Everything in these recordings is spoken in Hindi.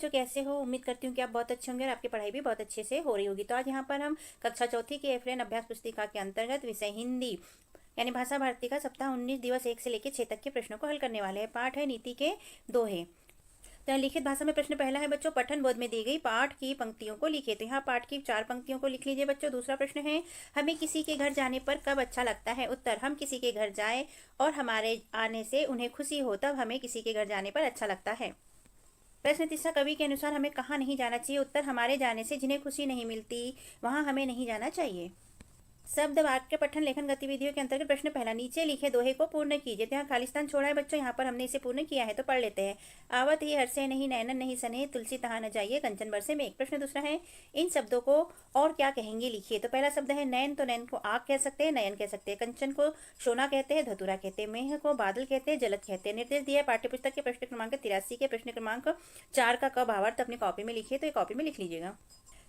बच्चों, कैसे हो? उम्मीद करती हूँ कि आप बहुत अच्छे होंगे और आपकी पढ़ाई भी बहुत अच्छे से हो रही होगी। तो आज यहाँ पर हम कक्षा चौथी के एफएन अभ्यास पुस्तिका के अंतर्गत विषय हिंदी यानी भाषा भारती का सप्ताह 19 दिवस 1 से लेकर 6 तक के प्रश्नों को हल करने वाले हैं। पाठ है नीति के दोहे। तो लिखित भाषा में प्रश्न पहला है बच्चों, पठन बोध में दी गई पाठ की पंक्तियों को लिखिए। तो यहाँ पाठ की 4 पंक्तियों को लिख लीजिए बच्चों। दूसरा प्रश्न है, हमें किसी के घर जाने पर कब अच्छा लगता है? उत्तर, हम किसी के घर जाए और हमारे आने से उन्हें खुशी हो तब हमें किसी के घर जाने पर अच्छा लगता है। प्रश्न तीसरा, कवि के अनुसार हमें कहाँ नहीं जाना चाहिए? उत्तर, हमारे जाने से जिन्हें खुशी नहीं मिलती वहाँ हमें नहीं जाना चाहिए। शब्द वाक्य पठन लेखन गतिविधियों के अंतर्गत प्रश्न पहला, नीचे लिखे दोहे को पूर्ण कीजिए। तो यहाँ खालिस्तान छोड़ा है बच्चों, यहाँ पर हमने इसे पूर्ण किया है तो पढ़ लेते हैं। आवत ही हर्षे नहीं, नैनन नहीं सने, तुलसी तहा न जाइए, कंचन बरसे में। एक प्रश्न दूसरा है, इन शब्दों को और क्या कहेंगे लिखिए। तो पहला शब्द है नैन, तो नैन को आग कह सकते हैं, नयन कह सकते हैं। कंचन को सोना कहते हैं, धतूरा कहते हैं। मेह को बादल कहते हैं, जलद कहते हैं। निर्देश दिया है पाठ्यपुस्तक के प्रश्न क्रमांक 83 के प्रश्न क्रमांक 4 का भावार्थ अपनी कॉपी में लिखिए। तो ये कॉपी में लिख लीजिएगा।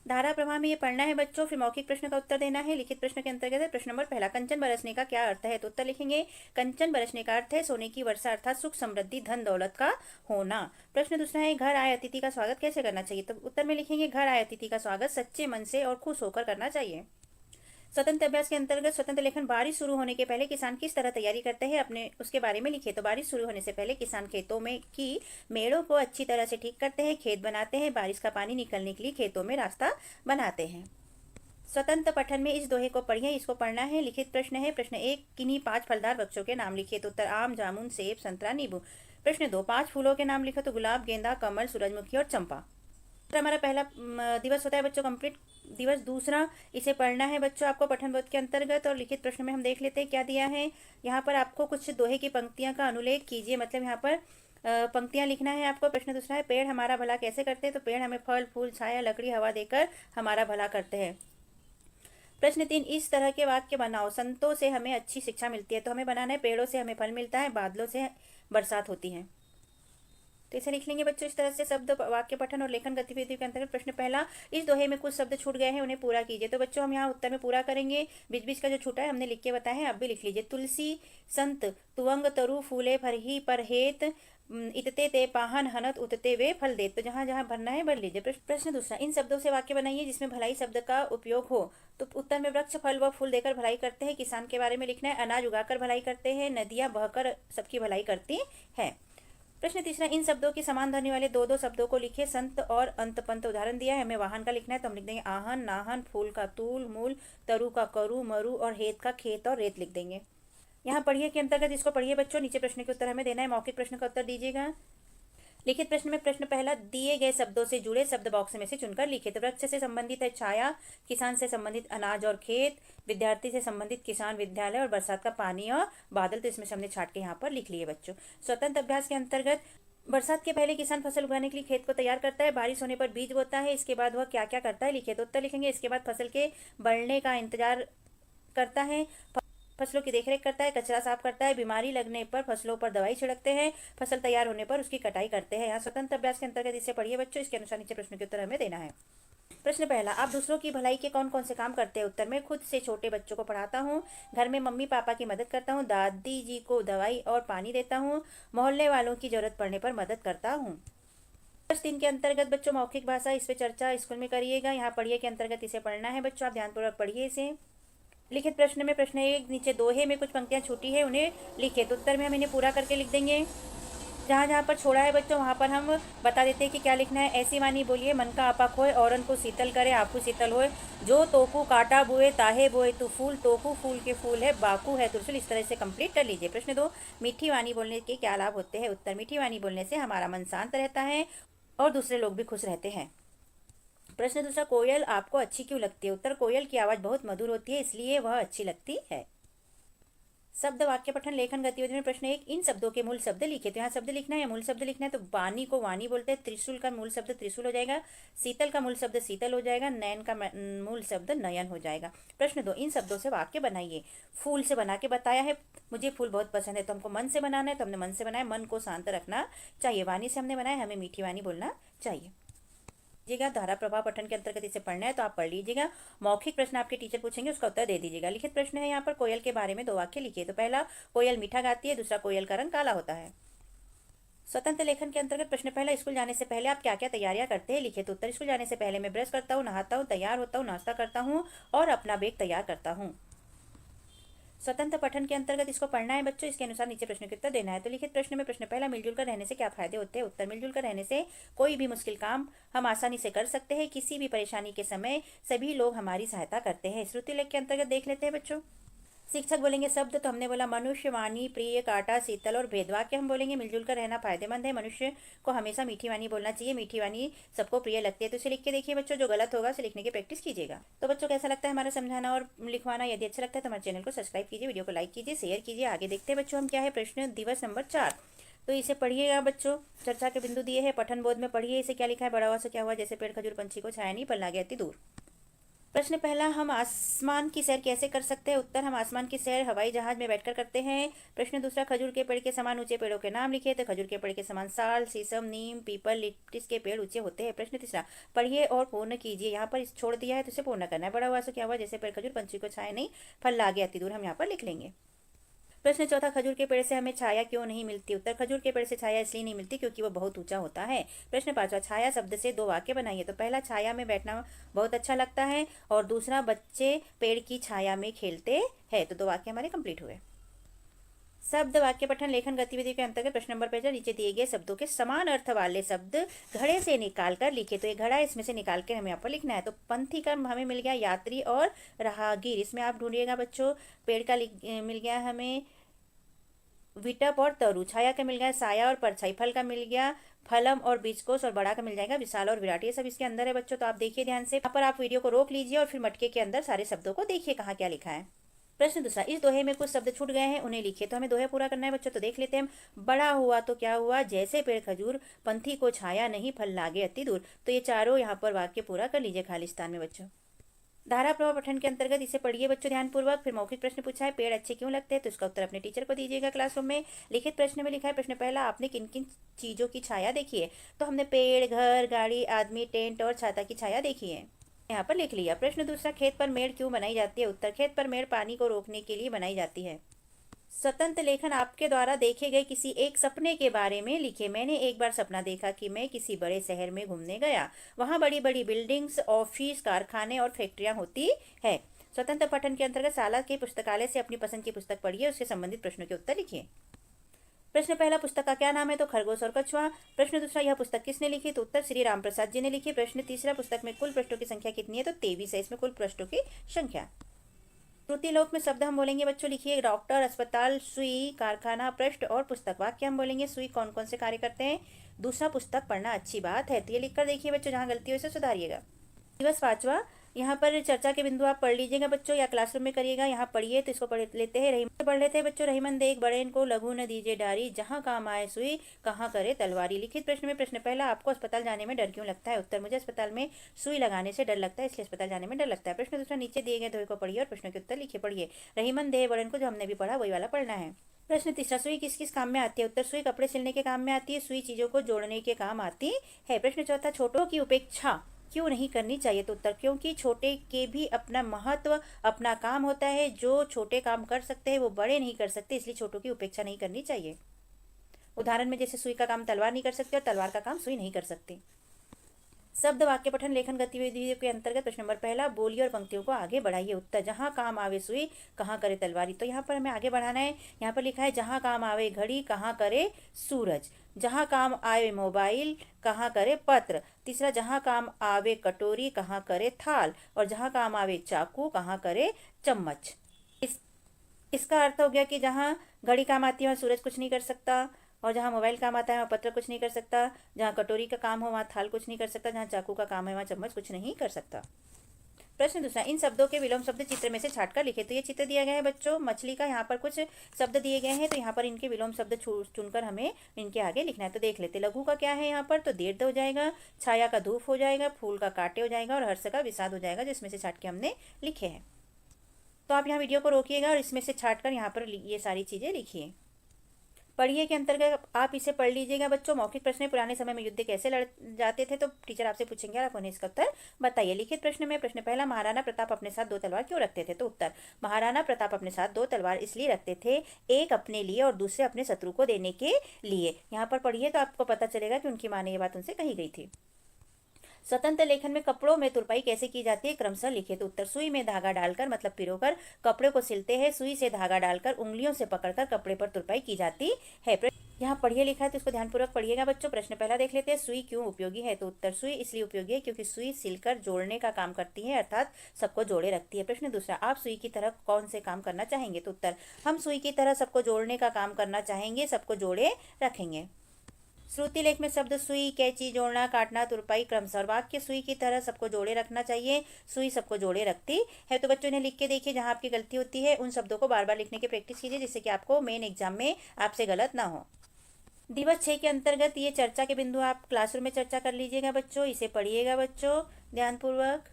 धारा प्रवाह में ये पढ़ना है बच्चों, फिर मौखिक प्रश्न का उत्तर देना है। लिखित प्रश्न के अंतर्गत है प्रश्न नंबर पहला, कंचन बरसने का क्या अर्थ है? तो उत्तर लिखेंगे, कंचन बरसने का अर्थ है सोने की वर्षा अर्थात सुख समृद्धि धन दौलत का होना। प्रश्न दूसरा है, घर आए अतिथि का स्वागत कैसे करना चाहिए? तो उत्तर में लिखेंगे, घर आए अतिथि का स्वागत सच्चे मन से और खुश होकर करना चाहिए। स्वतंत्र अभ्यास के अंतर्गत स्वतंत्र लेखन, बारिश शुरू होने के पहले किसान किस तरह तैयारी करते हैं अपने उसके बारे में लिखिए। तो बारिश शुरू होने से पहले किसान खेतों में की मेड़ों को अच्छी तरह से ठीक करते हैं, खेत बनाते हैं, बारिश का पानी निकलने के लिए खेतों में रास्ता बनाते हैं। स्वतंत्र पठन में इस दोहे को पढ़िए, इसको पढ़ना है। लिखित प्रश्न है प्रश्न 1, किन्हीं 5 फलदार वृक्षों के नाम लिखिए। तो उत्तर, आम, जामुन, सेब, संतरा, नींबू। प्रश्न 2, 5 फूलों के नाम लिखो। तो गुलाब, गेंदा, कमल, सूरजमुखी और चंपा। हमारा पहला दिवस होता है बच्चों कंप्लीट दिवस। दूसरा, इसे पढ़ना है बच्चों आपको पठन बोध के अंतर्गत। और लिखित प्रश्न में हम देख लेते हैं क्या दिया है। यहाँ पर आपको कुछ दोहे की पंक्तियां का अनुलेख कीजिए, मतलब यहाँ पर पंक्तियां लिखना है आपको। प्रश्न दूसरा है, पेड़ हमारा भला कैसे करते हैं? तो पेड़ हमें फल फूल छाया लकड़ी हवा देकर हमारा भला करते हैं। प्रश्न 3, इस तरह के वाक्य बनाओ। संतों से हमें अच्छी शिक्षा मिलती है। तो हमें बनाना है, पेड़ों से हमें फल मिलता है, बादलों से बरसात होती है। तो इसे लिख लेंगे बच्चों इस तरह से। शब्द वाक्य पठन और लेखन गतिविधि के अंतर्गत प्रश्न पहला, इस दोहे में कुछ शब्द छूट गए हैं उन्हें पूरा कीजिए। तो बच्चों हम यहाँ उत्तर में पूरा करेंगे, बीच बीच का जो छूटा है हमने लिख के बताया है, अब भी लिख लीजिए। तुलसी संत तुअंग तरु फूले फरही परहेत, इतते ते पाहन हनत उतते वे फल देत। तो जहाँ जहाँ भरना है भर लीजिए। प्रश्न दूसरा, इन शब्दों से वाक्य बनाइए जिसमें भलाई शब्द का उपयोग हो। तो उत्तर में वृक्ष फल व फूल देकर भलाई करते हैं, किसान के बारे में लिखना है। अनाज उगाकर भलाई करते हैं, नदियाँ बहकर सबकी भलाई करती है। प्रश्न तीसरा, इन शब्दों की समान ध्वनि वाले दो दो शब्दों को लिखिए। संत और अंतपंत उदाहरण दिया है, हमें वाहन का लिखना है तो हम लिख देंगे आहन नाहन, फूल का तूल मूल, तरु का करु मरु और हेत का खेत और रेत लिख देंगे। यहाँ पढ़िए के अंतर्गत इसको पढ़िए बच्चों, नीचे प्रश्न के उत्तर हमें देना है। मौखिक प्रश्न का उत्तर दीजिएगा। लिखित प्रश्न में प्रश्न पहला, दिए गए शब्दों से जुड़े शब्द बॉक्स में से चुनकर लिखिए। तो वृक्ष से संबंधित है छाया, किसान से संबंधित अनाज और खेत, विद्यार्थी से संबंधित किसान विद्यालय और बरसात का पानी और बादल। तो इसमें से हमने छाट के यहाँ पर लिख लिए बच्चों। स्वतंत्र अभ्यास के अंतर्गत, बरसात के पहले किसान फसल उगाने के लिए खेत को तैयार करता है, बारिश होने पर बीज बोता है, इसके बाद वह क्या क्या करता है लिखिए। तो उत्तर लिखेंगे, इसके बाद फसल के बढ़ने का इंतजार करता है, फसलों की देखरेख करता है, कचरा साफ करता है, बीमारी लगने पर फसलों पर दवाई छिड़कते हैं, फसल तैयार होने पर उसकी कटाई करते हैं। यहाँ स्वतंत्र अभ्यास के अंतर्गत इसे पढ़िए बच्चों, इसके अनुसार नीचे प्रश्न के उत्तर हमें देना है। प्रश्न पहला, आप दूसरों की भलाई के कौन कौन से काम करते हैं? उत्तर में, खुद से छोटे बच्चों को पढ़ाता हूँ, घर में मम्मी पापा की मदद करता हूँ, दादी जी को दवाई और पानी देता हूँ, मोहल्ले वालों की जरूरत पड़ने पर मदद करता हूँ। प्रश्न 3 के अंतर्गत बच्चों मौखिक भाषा, इस पे चर्चा स्कूल में करिएगा। यहाँ पढ़िए के अंतर्गत इसे पढ़ना है बच्चों, आप ध्यानपूर्वक पढ़िए इसे। लिखित प्रश्न में प्रश्न 1, नीचे दोहे में कुछ पंक्तियां छूटी है उन्हें लिखिए। तो उत्तर में हम इन्हें पूरा करके लिख देंगे। जहाँ जहाँ पर छोड़ा है बच्चों वहाँ पर हम बता देते हैं कि क्या लिखना है। ऐसी वाणी बोलिए, मन का आपा खोए औरन को शीतल करे आपू शीतल होए, जो तोकू काटा बुए ताहे बोए तू फूल, तोकू फूल के फूल है बाकू है तुलसी। इस तरह से कंप्लीट कर लीजिए। प्रश्न 2, मीठी वाणी बोलने के क्या लाभ होते हैं? उत्तर, मीठी वाणी बोलने से हमारा मन शांत रहता है और दूसरे लोग भी खुश रहते हैं। प्रश्न दूसरा, कोयल आपको अच्छी क्यों लगती है? उत्तर, कोयल की आवाज़ बहुत मधुर होती है इसलिए वह अच्छी लगती है। शब्द वाक्य पठन लेखन गतिविधि में प्रश्न 1, इन शब्दों के मूल शब्द लिखिए। तो यहाँ शब्द लिखना है, मूल शब्द लिखना है। तो वाणी को वाणी बोलते हैं, त्रिशूल का मूल शब्द त्रिशूल हो जाएगा, शीतल का मूल शब्द शीतल हो जाएगा, नयन का मूल शब्द नयन हो जाएगा। प्रश्न 2, इन शब्दों से वाक्य बनाइए। फूल से बना के बताया है, मुझे फूल बहुत पसंद है। तो हमको मन से बनाना है तो हमने मन से बनाया, मन को शांत रखना चाहिए। वाणी से हमने बनाया, हमें मीठी वाणी बोलना चाहिए। लीजिएगा, धारा प्रभाव पठन के अंतर्गत इसे पढ़ना है तो आप पढ़ लीजिएगा। मौखिक प्रश्न आपके टीचर पूछेंगे, उसका उत्तर दे दीजिएगा। लिखित प्रश्न है यहाँ पर, कोयल के बारे में 2 वाक्य लिखिए। तो पहला, कोयल मीठा गाती है, दूसरा, कोयल का रंग काला होता है। स्वतंत्र लेखन के अंतर्गत प्रश्न पहला, स्कूल जाने से पहले आप क्या क्या तैयारियां करते हैं, लिखिए। तो उत्तर, स्कूल जाने से पहले मैं ब्रश करता हूँ, नहाता हूँ, तैयार होता हूँ, नाश्ता करता हूँ और अपना बैग तैयार करता हूँ। स्वतंत्र पठन के अंतर्गत इसको पढ़ना है बच्चों, इसके अनुसार नीचे प्रश्न के उत्तर देना है। तो लिखित प्रश्न में प्रश्न पहला, मिलजुल कर रहने से क्या फायदे होते हैं। उत्तर, मिलजुल कर रहने से कोई भी मुश्किल काम हम आसानी से कर सकते हैं। किसी भी परेशानी के समय सभी लोग हमारी सहायता करते हैं। श्रुति लेख के अंतर्गत देख लेते हैं बच्चों। शिक्षक बोलेंगे शब्द, तो हमने बोला मनुष्य, वाणी, प्रिय, कांटा, शीतल और भेदवाक्य हम बोलेंगे। मिलजुल कर रहना फायदेमंद है। मनुष्य को हमेशा मीठी वाणी बोलना चाहिए। मीठी वाणी सबको प्रिय लगती है। तो इसे लिख के देखिए बच्चों, जो गलत होगा उसे लिखने की प्रैक्टिस कीजिएगा। तो बच्चों कैसा लगता है हमारा समझाना और लिखवाना। यदि अच्छा लगता है तो हमारे चैनल को सब्सक्राइब कीजिए, वीडियो को लाइक कीजिए, शेयर कीजिए। आगे देखते हैं बच्चों हम क्या है। प्रश्न दिवस नंबर 4, तो इसे पढ़िएगा बच्चों। चर्चा के बिंदु दिए हैं, पठन बोध में पढ़िए। इसे क्या लिखा है, बड़ा हुआ से क्या हुआ, जैसे पेड़ खजूर पंछी को छाया नहीं, फल लागे अति दूर। प्रश्न पहला, हम आसमान की सैर कैसे कर सकते हैं। उत्तर, हम आसमान की सैर हवाई जहाज में बैठकर करते हैं। प्रश्न दूसरा, खजूर के पेड़ के समान ऊंचे पेड़ों के नाम लिखिए। तो खजूर के पेड़ के समान साल, शीशम, नीम, पीपल, लिप्टिस के पेड़ ऊंचे होते हैं। प्रश्न तीसरा, पढ़िए और पूर्ण कीजिए। यहाँ पर छोड़ दिया है तो इसे पूर्ण करना है। बड़ा हुआ से क्या हुआ, जैसे पेड़ खजूर पंछी को छाया नहीं, फल लागे अति दूर, हम यहाँ पर लिख लेंगे। प्रश्न चौथा, खजूर के पेड़ से हमें छाया क्यों नहीं मिलती। उत्तर, खजूर के पेड़ से छाया इसलिए नहीं मिलती क्योंकि वो बहुत ऊंचा होता है। प्रश्न पांचवा, छाया शब्द से 2 वाक्य बनाइए। तो पहला, छाया में बैठना बहुत अच्छा लगता है, और दूसरा, बच्चे पेड़ की छाया में खेलते हैं। तो 2 वाक्य हमारे कंप्लीट हुए। शब्द वाक्य पठन लेखन गतिविधि के अंतर्गत प्रश्न नंबर 5, नीचे दिए गए शब्दों के समान अर्थ वाले शब्द घड़े से निकाल कर लिखे। तो ये घड़ा इसमें से निकाल के हमें यहाँ पर लिखना है। तो पंथी का हमें मिल गया यात्री और राहगीर, इसमें आप ढूंढिएगा बच्चों। पेड़ का मिल गया हमें विटप और तरु। छाया का मिल गया साया और परछाई। फल का मिल गया फलम और बीजकोष। और बड़ा का मिल जाएगा विशाल और विराट। ये सब इसके अंदर है बच्चों। तो आप देखिए ध्यान से, यहाँ पर आप वीडियो को रोक लीजिए और फिर मटके के अंदर सारे शब्दों को देखिए कहाँ क्या लिखा है। प्रश्न दूसरा, इस दोहे में कुछ शब्द छूट गए हैं, उन्हें लिखिए। तो हमें दोहे पूरा करना है बच्चों। तो देख लेते हैं हम। बड़ा हुआ तो क्या हुआ, जैसे पेड़ खजूर, पंथी को छाया नहीं, फल लागे अति दूर। तो ये चारों यहाँ पर वाक्य पूरा कर लीजिए खालिस्तान में बच्चों। धारा प्रवाह पठन के अंतर्गत इसे पढ़िए बच्चों ध्यानपूर्वक। फिर मौखिक प्रश्न पूछा है, पेड़ अच्छे क्यों लगते हैं। तो इसका उत्तर अपने टीचर को दीजिएगा क्लासरूम में। लिखित प्रश्न में लिखा है, प्रश्न पहला, आपने किन किन चीजों की छाया देखी है। तो हमने पेड़, घर, गाड़ी, आदमी, टेंट और छाता की छाया देखी है, यहाँ पर लिख लिया। प्रश्न दूसरा, खेत पर मेड़ क्यों बनाई जाती है। उत्तर, खेत पर मेड़ पानी को रोकने के लिए बनाई जाती है। स्वतंत्र लेखन, आपके द्वारा देखे गए किसी एक सपने के बारे में लिखे। मैंने एक बार सपना देखा कि मैं किसी बड़े शहर में घूमने गया। वहाँ बड़ी बड़ी बिल्डिंग्स, ऑफिस, कारखाने और फैक्ट्रियाँ होती है। स्वतंत्र पठन के अंतर्गत शाला के पुस्तकालय से अपनी पसंद की पुस्तक पढ़िए, उससे संबंधित प्रश्नों के उत्तर लिखिए। प्रश्न पहला, पुस्तक का क्या नाम है। तो खरगोश और कछुआ। प्रश्न दूसरा, यह पुस्तक किसने लिखी। तो उत्तर, श्री राम प्रसाद जी ने लिखी। प्रश्न तीसरा, पुस्तक में कुल पृष्ठों की संख्या कितनी है। तो 23 है इसमें कुल पृष्ठों की संख्या। श्रुतिलोक में शब्द हम बोलेंगे बच्चों, लिखिए। डॉक्टर, अस्पताल, सुई, कारखाना, पृष्ठ और पुस्तक। वाक्य हम बोलेंगे, सुई कौन कौन से कार्य करते हैं। दूसरा, पुस्तक पढ़ना अच्छी बात है। तो ये लिखकर देखिए बच्चों, जहाँ गलती हो इसे सुधारिएगा। दिवस 5वां, यहाँ पर चर्चा के बिंदु आप पढ़ लीजिएगा बच्चों, या क्लासरूम में करिएगा। यहाँ पढ़िए, तो इसको पढ़ लेते हैं। रहीमन पढ़ लेते हैं बच्चों। रहीमन देख बड़े को लघु न दीजिए डारी, जहाँ काम आए सुई, कहाँ करे तलवारी। लिखित प्रश्न में प्रश्न पहला, आपको अस्पताल जाने में डर क्यों लगता है। उत्तर, मुझे अस्पताल में सुई लगाने से डर लगता है, इसलिए अस्पताल जाने में डर लगता है। प्रश्न दूसरा, नीचे दिए गए दोहे को पढ़िए और प्रश्नों के उत्तर लिखिए। पढ़िए, रहीमन दे बड़न को, जो हमने भी पढ़ा वही वाला पढ़ना है। प्रश्न तीसरा, सुई किस किस काम में आती है। उत्तर, सुई कपड़े सिलने के काम में आती है, सुई चीजों को जोड़ने के काम आती है। प्रश्न चौथा, छोटों की उपेक्षा क्यों नहीं करनी चाहिए। तो उत्तर, क्योंकि छोटे के भी अपना महत्व, अपना काम होता है। जो छोटे काम कर सकते हैं वो बड़े नहीं कर सकते, इसलिए छोटों की उपेक्षा नहीं करनी चाहिए। उदाहरण में जैसे सुई का काम तलवार नहीं कर सकते और तलवार का काम सुई नहीं कर सकती। शब्द वाक्य पठन लेखन गतिविधियों के अंतर्गत प्रश्न नंबर पहला, बोली और पंक्तियों को आगे बढ़ाइए। उत्तर, जहाँ काम आवे सुई, कहाँ करे तलवारी। तो यहाँ पर हमें आगे बढ़ाना है। यहाँ पर लिखा है, जहाँ काम आवे घड़ी, कहाँ करे सूरज। जहाँ काम आवे मोबाइल, कहाँ करे पत्र। तीसरा, जहाँ काम आवे कटोरी, कहाँ करे थाल। और जहाँ काम आवे चाकू, कहाँ करे चम्मच। इसका अर्थ हो गया कि जहाँ घड़ी काम आती है वहाँ सूरज कुछ नहीं कर सकता, और जहाँ मोबाइल काम आता है वहाँ पत्र कुछ नहीं कर सकता, जहाँ कटोरी का काम हो वहाँ थाल कुछ नहीं कर सकता, जहाँ चाकू का काम है वहाँ चम्मच कुछ नहीं कर सकता। प्रश्न दूसरा, इन शब्दों के विलोम शब्द चित्र में से छाटकर लिखे। तो ये चित्र दिया गया है बच्चों मछली का, यहाँ पर कुछ शब्द दिए गए हैं, तो यहाँ पर इनके विलोम शब्द चुनकर हमें इनके आगे लिखना है। तो देख लेते, लघु का क्या है यहाँ पर। तो दीर्घ हो जाएगा, छाया का धूप हो जाएगा, फूल का कांटे हो जाएगा, और हर्ष का विषाद हो जाएगा, जिसमें से छाट के हमने लिखे हैं। तो आप यहाँ वीडियो को रोकिएगा और इसमें से छाट कर यहाँ पर ये सारी चीज़ें लिखिए। पढ़िए के अंतर्गत आप इसे पढ़ लीजिएगा बच्चों। मौखिक प्रश्न है, पुराने समय में युद्ध कैसे लड़ जाते थे, तो टीचर आपसे पूछेंगे और आप उन्हें इसका उत्तर बताइए। लिखित प्रश्न में प्रश्न पहला, महाराणा प्रताप अपने साथ 2 तलवार क्यों रखते थे, तो उत्तर, महाराणा प्रताप अपने साथ 2 तलवार इसलिए रखते थे, एक अपने लिए और दूसरे अपने शत्रु को देने के लिए। यहाँ पर पढ़िए तो आपको पता चलेगा कि उनकी माँ ने ये बात उनसे कही गई थी। स्वतंत्र लेखन में कपड़ों में तुरपाई कैसे की जाती है, क्रमशः लिखे, तो उत्तर, सुई में धागा डालकर मतलब पिरोकर कपड़े को सिलते हैं, सुई से धागा डालकर उंगलियों से पकड़कर कपड़े पर तुरपाई की जाती है। यहाँ पढ़िए लिखा है तो इसको ध्यानपूर्वक पढ़िएगा बच्चों। प्रश्न पहला देख लेते हैं, सुई क्यों उपयोगी है, तो उत्तर, सुई इसलिए उपयोगी है क्योंकि सुई सिलकर जोड़ने का काम करती है, अर्थात सबको जोड़े रखती है। प्रश्न दूसरा, आप सुई की तरह कौन से काम करना चाहेंगे, तो उत्तर, हम सुई की तरह सबको जोड़ने का काम करना चाहेंगे, सबको जोड़े रखेंगे। श्रुति लेख में शब्द सुई, कैंची, जोड़ना, काटना, तुरपाई क्रमशः और वाक्य, सुई की तरह सबको जोड़े रखना चाहिए, सुई सबको जोड़े रखती है। तो बच्चों ने लिख के देखिए, जहां आपकी गलती होती है उन शब्दों को बार बार लिखने की प्रैक्टिस कीजिए, जिससे कि आपको मेन एग्जाम में आपसे गलत ना हो। दिवस 6 के अंतर्गत ये चर्चा के बिंदु आप क्लासरूम में चर्चा कर लीजिएगा बच्चों, इसे पढ़िएगा बच्चों ध्यानपूर्वक।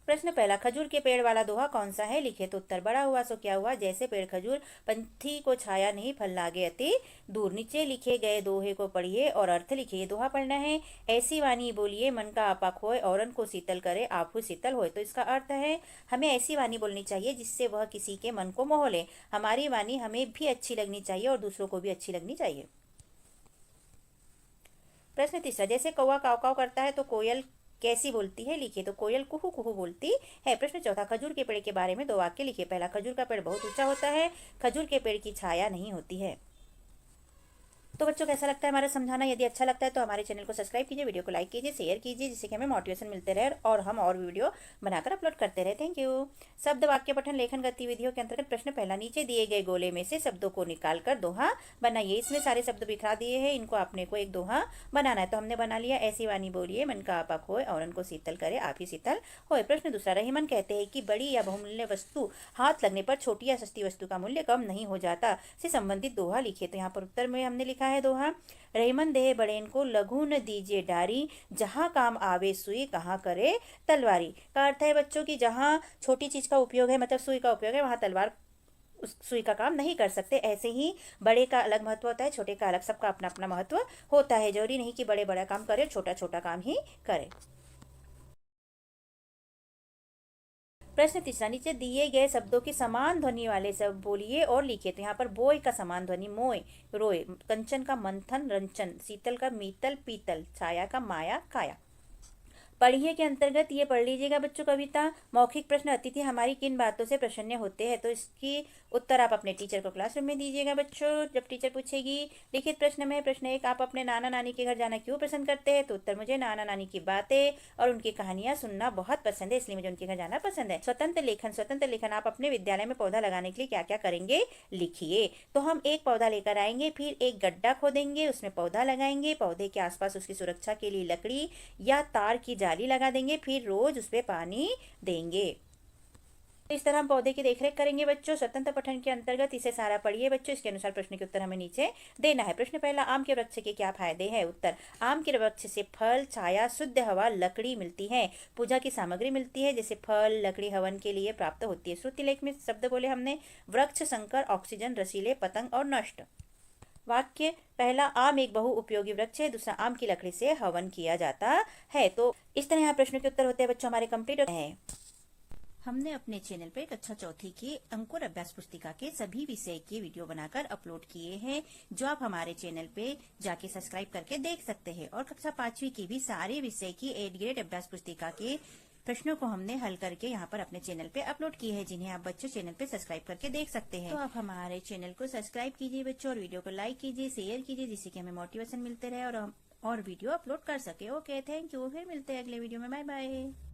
प्रश्न पहला, खजूर के पेड़ वाला दोहा कौन सा है, लिखे, तो उत्तर, बड़ा हुआ सो क्या हुआ, जैसे पेड़ खजूर पंथी को छाया नहीं, फल लागे अति दूर। नीचे लिखे गए दोहे को पढ़िए और अर्थ लिखिए। दोहा पढ़ना है, ऐसी वाणी बोलिए मन का आपा खोए, औरन को शीतल करे आपू शीतल होए। तो इसका अर्थ है, हमें ऐसी वाणी बोलनी चाहिए जिससे वह किसी के मन को मोह ले। हमारी वाणी हमें भी अच्छी लगनी चाहिए और दूसरों को भी अच्छी लगनी चाहिए। प्रश्न तीसरा, जैसे कौवा काव काव करता है तो कोयल कैसी बोलती है, लिखिए, तो कोयल कुहू कुहू बोलती है। प्रश्न चौथा, खजूर के पेड़ के बारे में 2 वाक्य लिखिए। पहला, खजूर का पेड़ बहुत ऊंचा होता है, खजूर के पेड़ की छाया नहीं होती है। तो बच्चों कैसा लगता है हमारा समझाना, यदि अच्छा लगता है तो हमारे चैनल को सब्सक्राइब कीजिए, वीडियो को लाइक कीजिए, शेयर कीजिए, जिससे कि हमें मोटिवेशन मिलते रहे और हम और वीडियो बनाकर अपलोड करते रहे। Thank you. शब्द वाक्य पठन लेखन गतिविधियों के अंतर्गत प्रश्न पहला, नीचे दिए गए गोले में से शब्दों को निकालकर दोहा बनाइए। इसमें सारे शब्द बिखरा दिए हैं, इनको अपने को एक दोहा बनाना है। तो हमने बना लिया, ऐसी वाणी बोलिए मन का आपा खोए, औरन को शीतल करे आप ही शीतल होए। प्रश्न दूसरा, रहीमन कहते हैं कि बड़ी या बहुमूल्य वस्तु हाथ लगने पर छोटी या सस्ती वस्तु का मूल्य कम नहीं हो जाता, से संबंधित दोहा लिखिए। तो यहाँ पर उत्तर में हमने लिखा है दोहा, रहीमन देह बड़ेन को लघु न दीजिए डारी, जहां काम आवे सुई कहाँ करे तलवारी। का अर्थ है बच्चों की जहां छोटी चीज का उपयोग है, मतलब सुई का उपयोग है, वहां तलवार उस सुई का काम नहीं कर सकते। ऐसे ही बड़े का अलग महत्व होता है, छोटे का अलग, सबका अपना अपना महत्व होता है। जरूरी नहीं कि बड़े बड़ा काम करे, छोटा छोटा काम ही करे। प्रश्न तीसरा, नीचे दिए गए शब्दों की समान ध्वनि वाले शब्द बोलिए और लिखिए। तो यहाँ पर बोय का समान ध्वनि मोय रोय, कंचन का मंथन रंचन, शीतल का मीतल पीतल, छाया का माया काया। पढ़िए के अंतर्गत ये पढ़ लीजिएगा बच्चों कविता। मौखिक प्रश्न, अतिथि हमारी किन बातों से प्रसन्न होते हैं, तो इसकी उत्तर आप अपने टीचर को क्लासरूम में दीजिएगा बच्चों, जब टीचर पूछेगी। लिखित प्रश्न में प्रश्न 1, आप अपने नाना नानी के घर जाना क्यों पसंद करते हैं, तो उत्तर, मुझे नाना नानी की बातें और उनकी कहानियां सुनना बहुत पसंद है, इसलिए मुझे उनके घर जाना पसंद है। स्वतंत्र लेखन, आप अपने विद्यालय में पौधा लगाने के लिए क्या क्या करेंगे, लिखिए। तो हम एक पौधा लेकर आएंगे, फिर एक गड्ढा खोदेंगे, उसमें पौधा लगाएंगे, पौधे के आसपास उसकी सुरक्षा के लिए लकड़ी या तार की जाली लगा देंगे, फिर रोज उस पे पानी देंगे। इस तरह हम पौधे की देखरेख करेंगे बच्चों। स्वतंत्र पठन के अंतर्गत इसे सारा पढ़िए बच्चों, इसके अनुसार प्रश्न के उत्तर हमें नीचे देना है। प्रश्न पहला, आम के वृक्ष के क्या फायदे हैं, उत्तर, आम के वृक्ष से फल, छाया, शुद्ध हवा, लकड़ी मिलती है, पूजा की सामग्री मिलती है, जैसे फल लकड़ी हवन के लिए प्राप्त होती है। श्रुति लेख में शब्द बोले हमने, वृक्ष, शंकर, ऑक्सीजन, रसीले, पतंग और नष्ट। वाक्य पहला, आम एक बहु उपयोगी वृक्ष है, दूसरा, आम की लकड़ी से हवन किया जाता है। तो इस तरह यहाँ प्रश्नों के उत्तर होते हैं बच्चों हमारे कंप्लीट हैं। हमने अपने चैनल पर कक्षा चौथी के अंकुर अभ्यास पुस्तिका के सभी विषय के वीडियो बनाकर अपलोड किए हैं, जो आप हमारे चैनल पे जाके सब्सक्राइब करके देख सकते हैं। और कक्षा 5वीं की भी सारे विषय की 8 ग्रेड अभ्यास पुस्तिका के प्रश्नों को हमने हल करके यहाँ पर अपने चैनल पे अपलोड किए हैं, जिन्हें आप बच्चों चैनल पे सब्सक्राइब करके देख सकते हैं। तो आप हमारे चैनल को सब्सक्राइब कीजिए बच्चों, और वीडियो को लाइक कीजिए, शेयर कीजिए, जिससे कि हमें मोटिवेशन मिलते रहे और हम और वीडियो अपलोड कर सके। Okay, thank you. फिर मिलते हैं अगले वीडियो में। Bye bye.